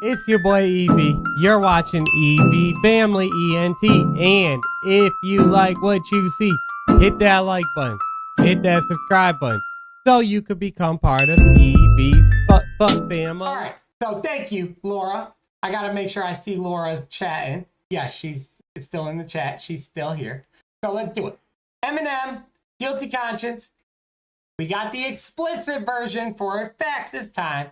It's your boy Evie. You're watching Evie Family ENT. And if you like what you see, hit that like button. Hit that subscribe button. So you could become part of Evie's family. Alright, so thank you, Laura. I gotta make sure I see Laura's chatting. Yeah, she's still in the chat. She's still here. So let's do it. Eminem, Guilty Conscience. We got the explicit version for a fact this time.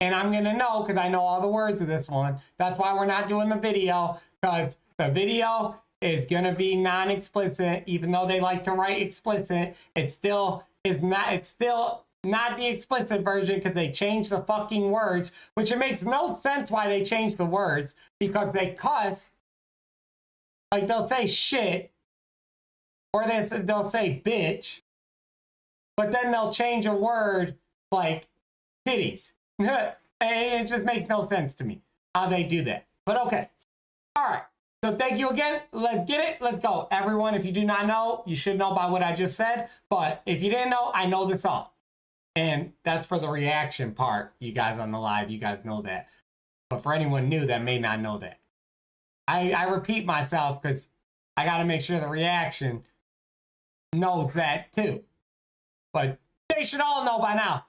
And I'm going to know because I know all the words of this one. That's why we're not doing the video, because the video is going to be non-explicit. Even though they like to write explicit, it still is not. It's still not the explicit version because they changed the fucking words, which it makes no sense why they changed the words, because they cuss. Like they'll say shit, or they'll say bitch, but then they'll change a word like titties. It just makes no sense to me how they do that. But okay. All right. So thank you again. Let's get it. Let's go. Everyone, if you do not know, you should know by what I just said. But if you didn't know, I know the song. And that's for the reaction part. You guys on the live, you guys know that. But for anyone new that may not know that, I repeat myself because I got to make sure the reaction knows that too. But they should all know by now.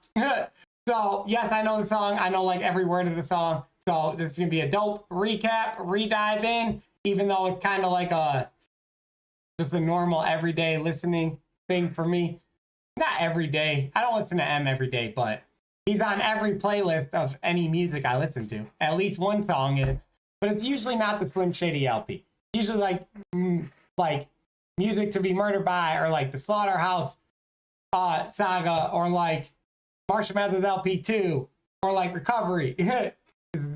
So, yes, I know the song. I know, like, every word of the song. So, this is going to be a dope recap, re-dive in, even though it's kind of like just a normal, everyday listening thing for me. Not every day. I don't listen to M every day, but he's on every playlist of any music I listen to. At least one song is. But it's usually not the Slim Shady LP. Usually, like Music to Be Murdered By, or, like, the Slaughterhouse saga, or, like, Marshall Mathers LP 2, or like Recovery.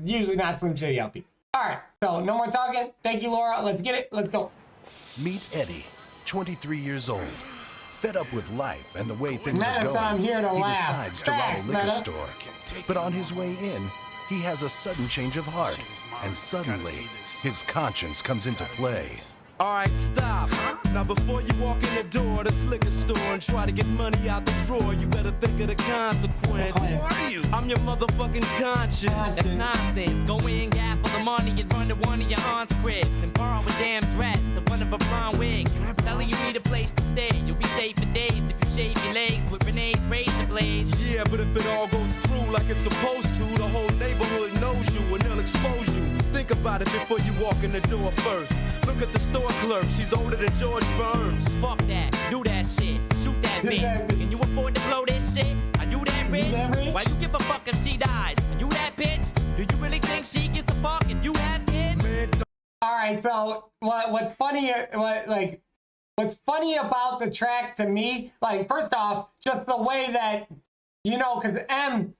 Usually not Slim Shady LP. Alright, so no more talking. Thank you, Laura. Let's get it. Let's go. Meet Eddie, 23 years old. Fed up with life and the way things are Meta, going, I'm here to he laugh. decides to rob a Facts, liquor Meta. store. But on his way in, he has a sudden change of heart, and suddenly, his conscience comes into play. All right, stop. Now before you walk in the door of this liquor store and try to get money out the drawer, you better think of the consequence. Who are you? I'm your motherfucking conscience. That's nonsense. Go in, gap for the money and run to one of your aunt's cribs and borrow a damn dress to one of her brown wigs. Telling you need a place to stay. You'll be safe for days if you shave your legs with Renee's razor blades. Yeah, but if it all goes through like it's supposed to, the whole neighborhood knows you and they'll expose you. Think about it before you walk in the door first. Look at the store clerk, she's older than George Burns. Fuck that, do that shit, shoot that bitch. Can you afford to blow this shit? Are you that rich? Why you give a fuck if she dies? Are you that bitch? Do you really think she gives a fuck if you have kids? Alright, so what's funny about the track to me, like, first off, just the way that, you know, because M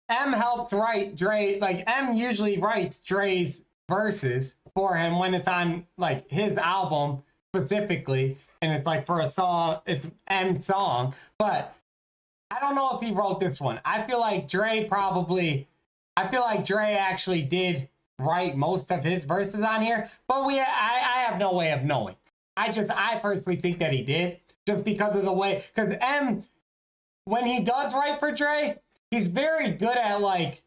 helps write Dre, like, M usually writes Dre's verses for him when it's on, like, his album specifically, and it's like for a song, it's M's song, but I don't know if he wrote this one. I feel like Dre actually did write most of his verses on here, but I have no way of knowing. I personally think that he did, just because of the way, because M, when he does write for Dre, he's very good at, like,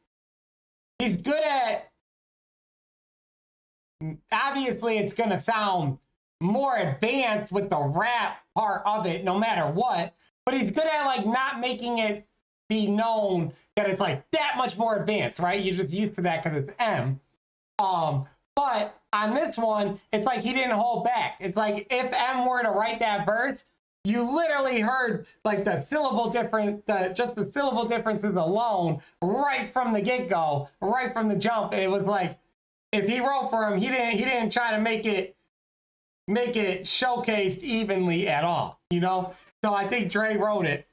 obviously it's going to sound more advanced with the rap part of it, no matter what, but he's good at, like, not making it be known that it's, like, that much more advanced, right? You're just used to that because it's M. But on this one, it's like he didn't hold back. It's like if M were to write that verse, you literally heard, like, the syllable difference, just the syllable differences alone, right from the get-go, right from the jump. It was like, if he wrote for him, he didn't try to make it showcased evenly at all, you know? So I think Dre wrote it.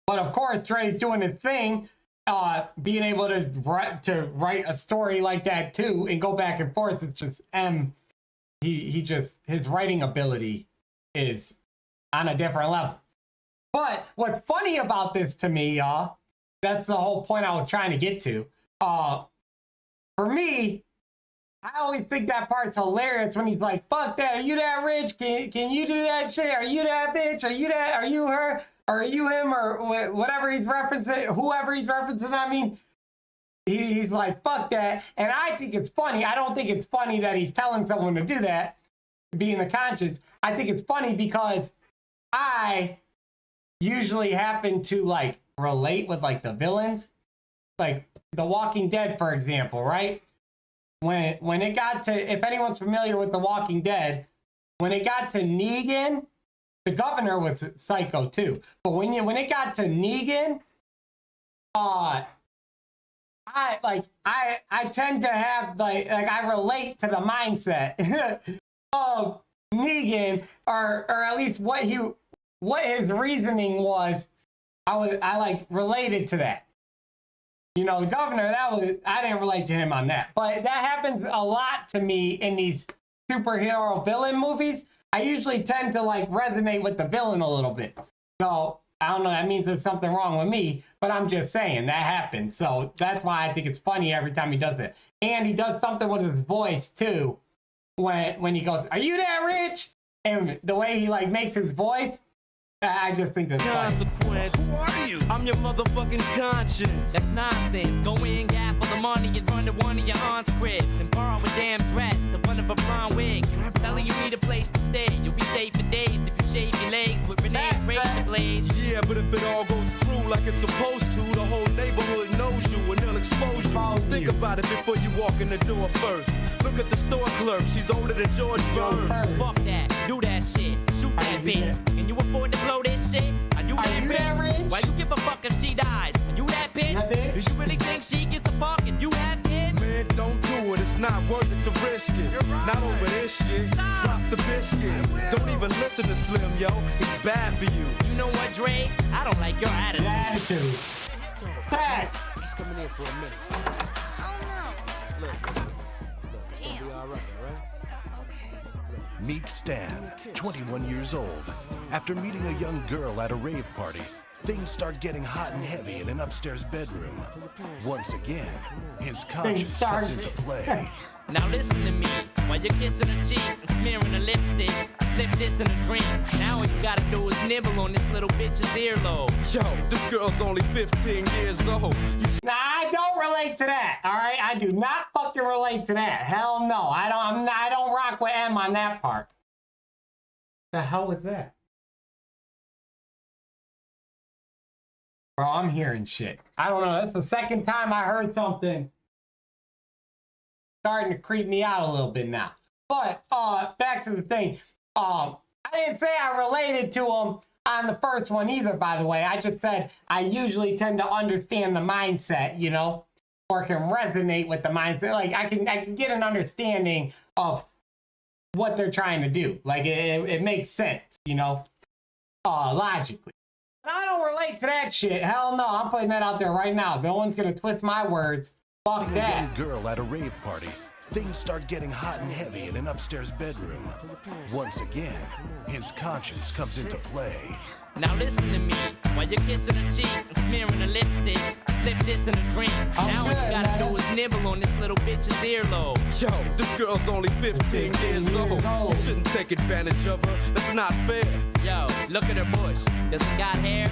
But of course, Dre's doing his thing, being able to write a story like that too and go back and forth. It's just M. His writing ability is on a different level. But what's funny about this to me, y'all, that's the whole point I was trying to get to. For me, I always think that part's hilarious when he's like, fuck that, are you that rich? Can you do that shit? Are you that bitch? Are you her? Or are you him? Or whatever he's referencing, whoever he's referencing, I mean. he's like, fuck that. And I think it's funny. I don't think it's funny that he's telling someone to do that, being the conscience. I think it's funny because I usually happen to like relate with like the villains, like The Walking Dead, for example, right? When it got to, if anyone's familiar with The Walking Dead, when it got to Negan, the governor was psycho too. But when it got to Negan, I tend to have like I relate to the mindset of Negan, or at least what his reasoning was. I like related to that. You know, the governor, I didn't relate to him on that. But that happens a lot to me in these superhero villain movies. I usually tend to like resonate with the villain a little bit. So I don't know, that means there's something wrong with me, but I'm just saying that happens. So that's why I think it's funny every time he does it. And he does something with his voice too. When he goes, "Are you that rich?" And the way he like makes his voice, I just think that's funny. Consequence. Who are you? I'm your motherfucking conscience. That's nonsense. Go in, gap for the money, and run to one of your aunt's cribs and borrow a damn dress, the one of a blonde wig. I'm telling you, need a place to stay. You'll be safe for days if you shave your legs with Renee's razor blades. Yeah, but if it all goes through like it's supposed to, the whole neighborhood knows you and they'll expose you. Think about it before you walk in the door first. Look at the store clerk, she's older than George Burns. Fuck that, do that shit, shoot that bitch. Can you afford to blow this shit? Are you that rich? Why you give a fuck if she dies? Are you that bitch? Do you really think she gives a fuck if you have kids? Man, don't do it, it's not worth it to risk it. Not over this shit, drop the biscuit. Don't even listen to Slim, yo, he's bad for you. You know what, Dre? I don't like your attitude. Back. He's coming in for a minute. Oh no. Look, it's gonna be all right? Meet Stan, 21 years old. After meeting a young girl at a rave party, things start getting hot and heavy in an upstairs bedroom. Once again, his conscience comes into play. Now listen to me, while you're kissing her cheek and smearing her lipstick, I slip this in a drink. Now all you gotta do is nibble on this little bitch's earlobe. Yo, this girl's only 15 years old. Nah, I don't relate to that. All right, I do not fucking relate to that. Hell no, I don't rock with M on that part. The hell was that? Bro, I'm hearing shit. I don't know. That's the second time I heard something starting to creep me out a little bit now. But back to the thing. I didn't say I related to him on the first one either, by the way. I just said I usually tend to understand the mindset, you know, or can resonate with the mindset. Like I can get an understanding of what they're trying to do. Like it makes sense, you know, logically. And I don't relate to that shit. Hell no, I'm putting that out there right now. No one's gonna twist my words. Fuck A that. young girl at a rave party, things start getting hot and heavy in an upstairs bedroom. Once again, his conscience comes into play. Now listen to me, while you're kissing her cheek and smearing her lipstick, I slip this in a drink. Now all you gotta do is nibble on this little bitch's earlobe. Yo, this girl's only 15 years old. You shouldn't take advantage of her, that's not fair. Yo, look at her bush. Does it got hair?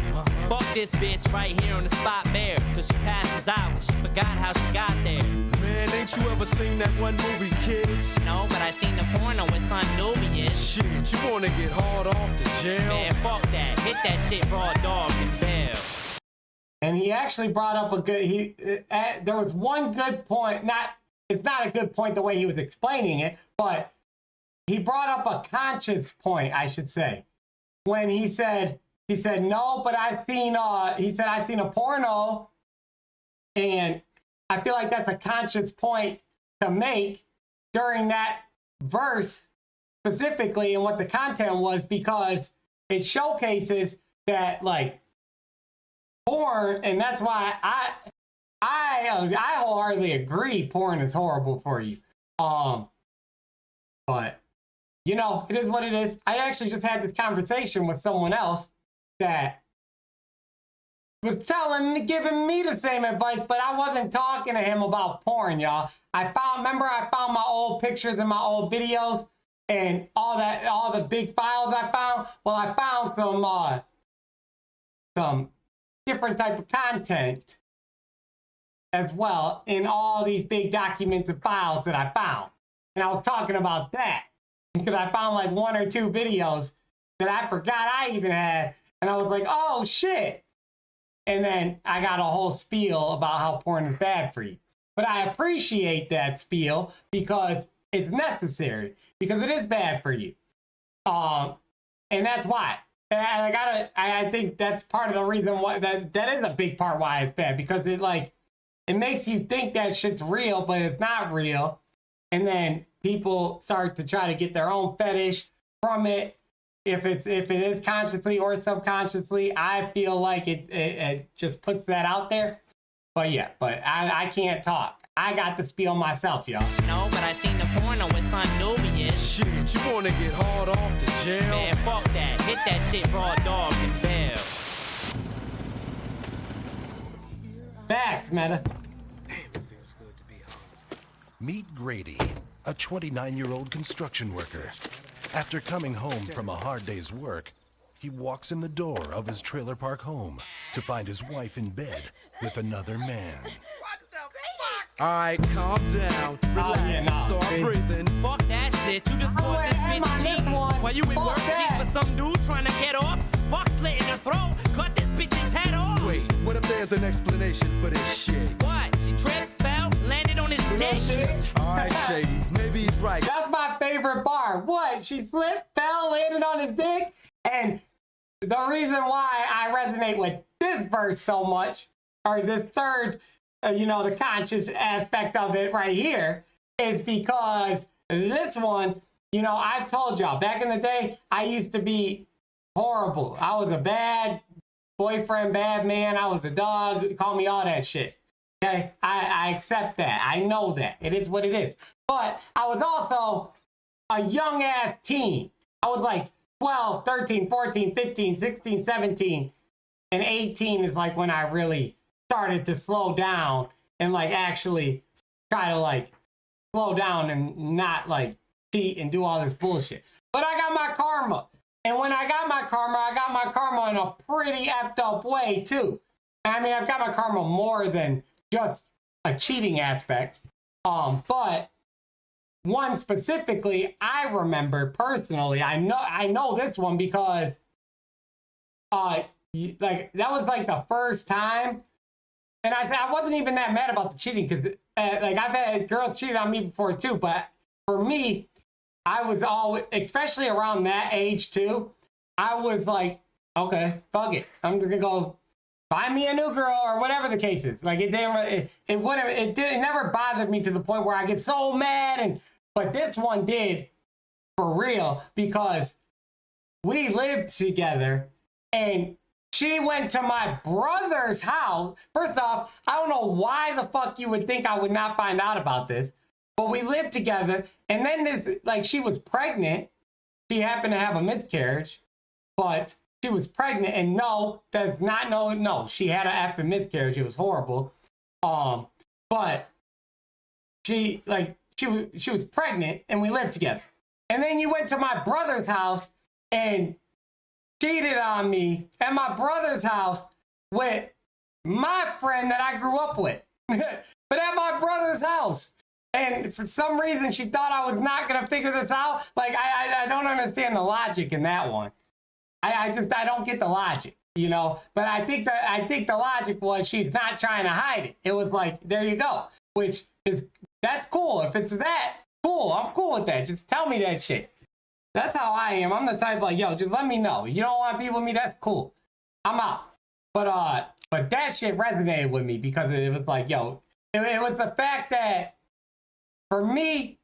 Fuck this bitch right here on the spot bare till she passes out. She forgot how she got there. Man, ain't you ever seen that one movie, Kids? No, but I seen the porno with Son Nubian. Shit, you wanna get hard off to jail? Man, fuck that. Hit that shit raw dog and bell. And he actually brought up a good. There was one good point. It's not a good point the way he was explaining it, but he brought up a conscious point, I should say, when he said no, but I've seen a porno, and I feel like that's a conscious point to make during that verse specifically, and what the content was, because it showcases that like porn, and that's why I wholeheartedly agree porn is horrible for you. But you know, it is what it is. I actually just had this conversation with someone else that was giving me the same advice, but I wasn't talking to him about porn, y'all. I found my old pictures and my old videos and all the big files I found. Well, I found some different type of content as well in all these big documents and files that I found. And I was talking about that because I found like 1 or 2 videos that I forgot I even had. And I was like, oh shit. And then I got a whole spiel about how porn is bad for you. But I appreciate that spiel because it's necessary, because it is bad for you. And that's why. I think that's part of the reason why that is a big part why it's bad, because it makes you think that shit's real, but it's not real. And then people start to try to get their own fetish from it. If it is consciously or subconsciously, I feel like it just puts that out there. But yeah, I can't talk. I got the spiel myself, y'all. No, but I seen the porno with Son Nubian. Shit, you wanna get hard off to jail? Man, fuck that. Hit that shit raw dog and bail. Facts, Meta. Meet Grady, a 29-year-old construction worker. After coming home from a hard day's work, he walks in the door of his trailer park home to find his wife in bed with another man. Alright, calm down, relax, and start breathing. Fuck that shit. You just caught this bitch cheating. While you in work, she's with some dude trying to get off. Fuck slit in the throat. Cut this bitch's head off. Wait, what if there's an explanation for this shit? What? She tripped, fell, landed on his dick. Alright, Shady, maybe he's right. That's my favorite bar. What? She slipped, fell, landed on his dick? And the reason why I resonate with this verse so much, or this third, the conscious aspect of it right here, is because this one, I've told y'all, back in the day, I used to be horrible. I was a bad boyfriend, bad man. I was a dog. Call me all that shit. Okay? I accept that. I know that. It is what it is. But I was also a young ass teen. I was like 12, 13, 14, 15, 16, 17, and 18 is like when I really started to slow down and actually try to slow down and not cheat and do all this bullshit. But I got my karma. And when I got my karma in a pretty effed up way too. I mean, I've got my karma more than just a cheating aspect. But one specifically, I remember personally, I know this one because that was the first time. And I wasn't even that mad about the cheating because I've had girls cheat on me before too, but for me, I was always, especially around that age too, I was like, okay, fuck it. I'm just gonna go find me a new girl or whatever the case is. It never bothered me to the point where I get so mad, but this one did for real because we lived together and she went to my brother's house. First off, I don't know why the fuck you would think I would not find out about this, but we lived together. And then she was pregnant. She happened to have a miscarriage, but she was pregnant. And no, she had an effing miscarriage. It was horrible. But she was pregnant and we lived together. And then you went to my brother's house and cheated on me at my brother's house with my friend that I grew up with. But at my brother's house. And for some reason, she thought I was not going to figure this out. I don't understand the logic in that one. I don't get the logic, But I think the logic was she's not trying to hide it. It was there you go. That's cool. If it's that, cool. I'm cool with that. Just tell me that shit. That's how I am. I'm the type yo, just let me know. You don't want to be with me? That's cool. I'm out. But that shit resonated with me because it was it was the fact that for me,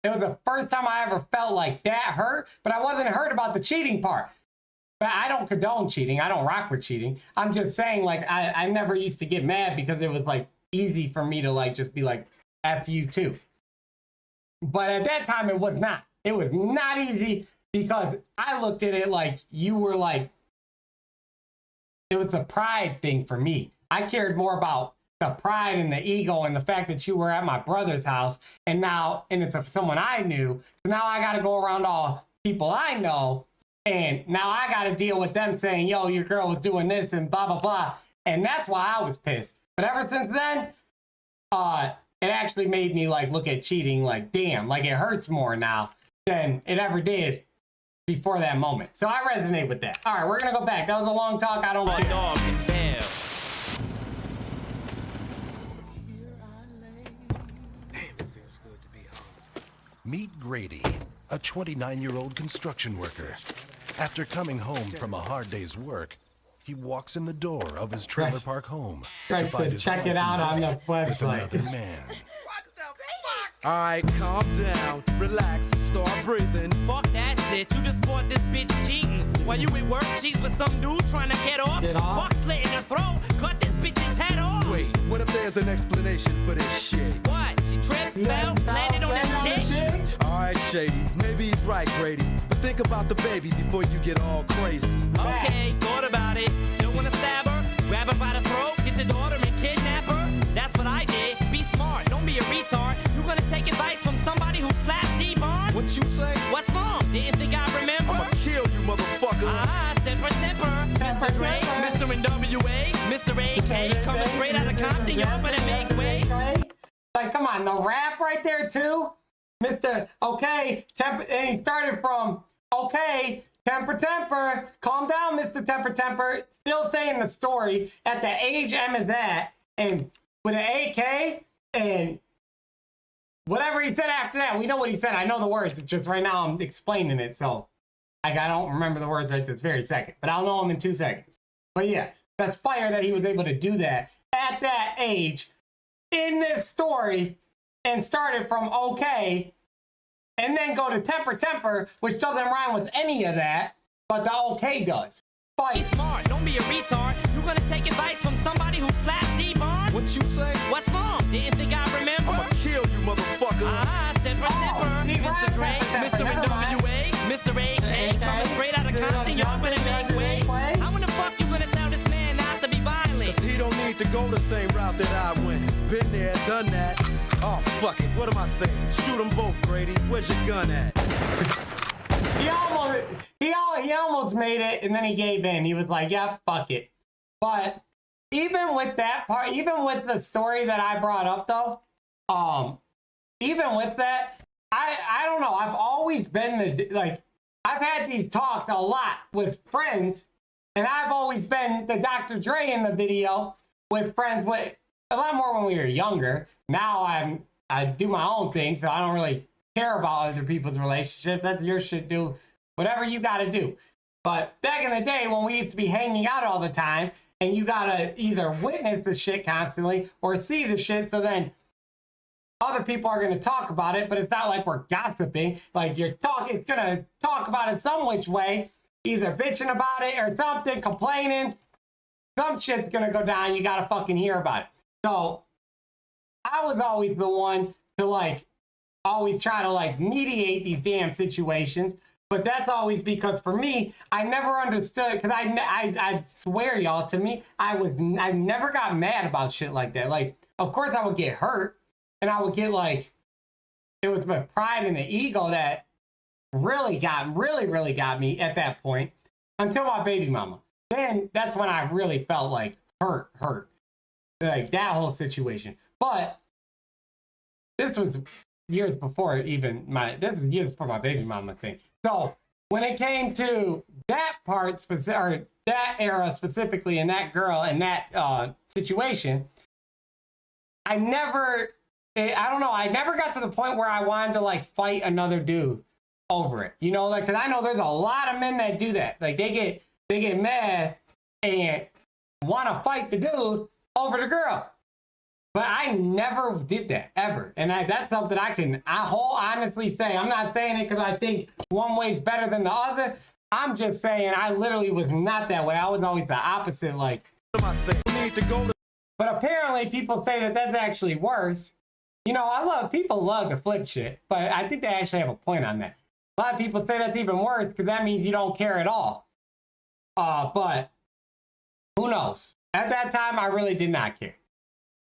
it was the first time I ever felt that hurt, but I wasn't hurt about the cheating part. But I don't condone cheating. I don't rock with cheating. I'm just saying I never used to get mad because it was easy for me to just be F you too. But at that time, it was not. It was not easy because I looked at it you were it was a pride thing for me. I cared more about the pride and the ego and the fact that you were at my brother's house and it's someone I knew. So now I got to go around all people I know and now I got to deal with them saying, yo, your girl was doing this and blah, blah, blah. And that's why I was pissed. But ever since then, it actually made me like look at cheating like, damn, like it hurts more now than it ever did before that moment. So I resonate with that. All right, we're gonna go back. That was a long talk. I don't care. Dog and bear. Meet Grady, a 29-year-old construction worker. After coming home from a hard day's work, he walks in the door of his trailer park home Right, so check it out on the with website. another man. Alright, calm down, relax, start breathing. Fuck that shit. You just caught this bitch cheating. While you at work, she's with some dude trying to get off. Get off? Fuck slit in her throat. Cut this bitch's head off. Wait, what if there's an explanation for this shit? What? She tripped, fell, landed on his dick. Alright, Shady, maybe he's right, Grady. But think about the baby before you get all crazy. Okay, thought about it. Still wanna stab her? Grab her by the throat, get your daughter and kidnap her? That's what I did. Be smart, don't be a retard. You gonna take advice from somebody who slapped T-Bone? What you say? What's wrong? Didn't think I remember? I'ma kill you, motherfucker. Temper. Mr. Dre, Mr. NWA, Mr. AK, coming straight out of Compton, y'all better make way. Like, come on, the rap right there too, Mr. Okay, temper, and he started from okay, temper, calm down, Mr. Temper, still saying the story at the age M is at, and with an AK and whatever he said after that, we know what he said. I know the words. It's just right now I'm explaining it, so like I don't remember the words right this very second, but I'll know them in 2 seconds. But yeah, that's fire that he was able to do that at that age in this story and started from okay and then go to temper, which doesn't rhyme with any of that, but the okay does. Be Fire. smart, don't be a retard. You gonna take advice from somebody who slapped T-Bone? What you say? What's wrong? Didn't think I remember? I'ma kill you, motherfucker. Temper. Mr. Dre, Mr. NWA, Mr. AK, coming straight out of Compton, y'all better make way. How in the fuck you gonna tell this man not to be violent? Cause he don't need to go the same route that I went. Been there, done that. Oh, fuck it, what am I saying? Shoot them both, Grady. Where's your gun at? He almost made it, and then he gave in. He was like, "Yeah, fuck it." But even with that part, even with the story that I brought up, though, even with that, I don't know. I've always been like, I've had these talks a lot with friends, and I've always been the Dr. Dre in the video with friends with a lot more when we were younger. Now I do my own thing, so I don't really care about other people's relationships. That's your shit. Do whatever you got to do. But back in the day when we used to be hanging out all the time and you got to either witness the shit constantly or see the shit, so then other people are going to talk about it, but it's not like we're gossiping. Like it's going to talk about it some which way, either bitching about it or something, complaining. Some shit's going to go down. You got to fucking hear about it. So I was always the one to like always try to like mediate these damn situations. But that's always because for me, I never understood, because I swear, y'all, to me, I never got mad about shit like that. Like, of course I would get hurt, and I would get like, it was my pride and the ego that really got me at that point, until my baby mama. Then that's when I really felt like hurt. Like that whole situation. But this was years before even this is years before my baby mama thing. So when it came to that part, or that era specifically, and that girl and that situation, I never got to the point where I wanted to like fight another dude over it. You know, like, cause I know there's a lot of men that do that. Like they get mad and want to fight the dude over the girl. But I never did that, ever. And that's something I honestly say. I'm not saying it because I think one way is better than the other. I'm just saying I literally was not that way. I was always the opposite. Like, What am I saying? You need to go to but apparently people say that that's actually worse. You know, people love to flip shit, but I think they actually have a point on that. A lot of people say that's even worse because that means you don't care at all. But who knows? At that time, I really did not care.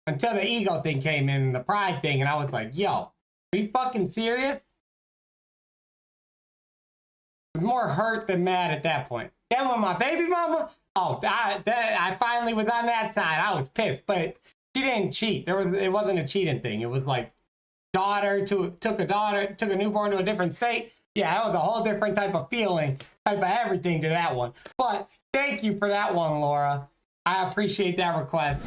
Until the ego thing came in, the pride thing, and I was like, yo, are you fucking serious? I was more hurt than mad at that point. Then when my baby mama, I finally was on that side. I was pissed. But she didn't cheat. It wasn't a cheating thing. It was like took a newborn to a different state. Yeah, that was a whole different type of feeling, type of everything to that one. But thank you for that one, Laura. I appreciate that request.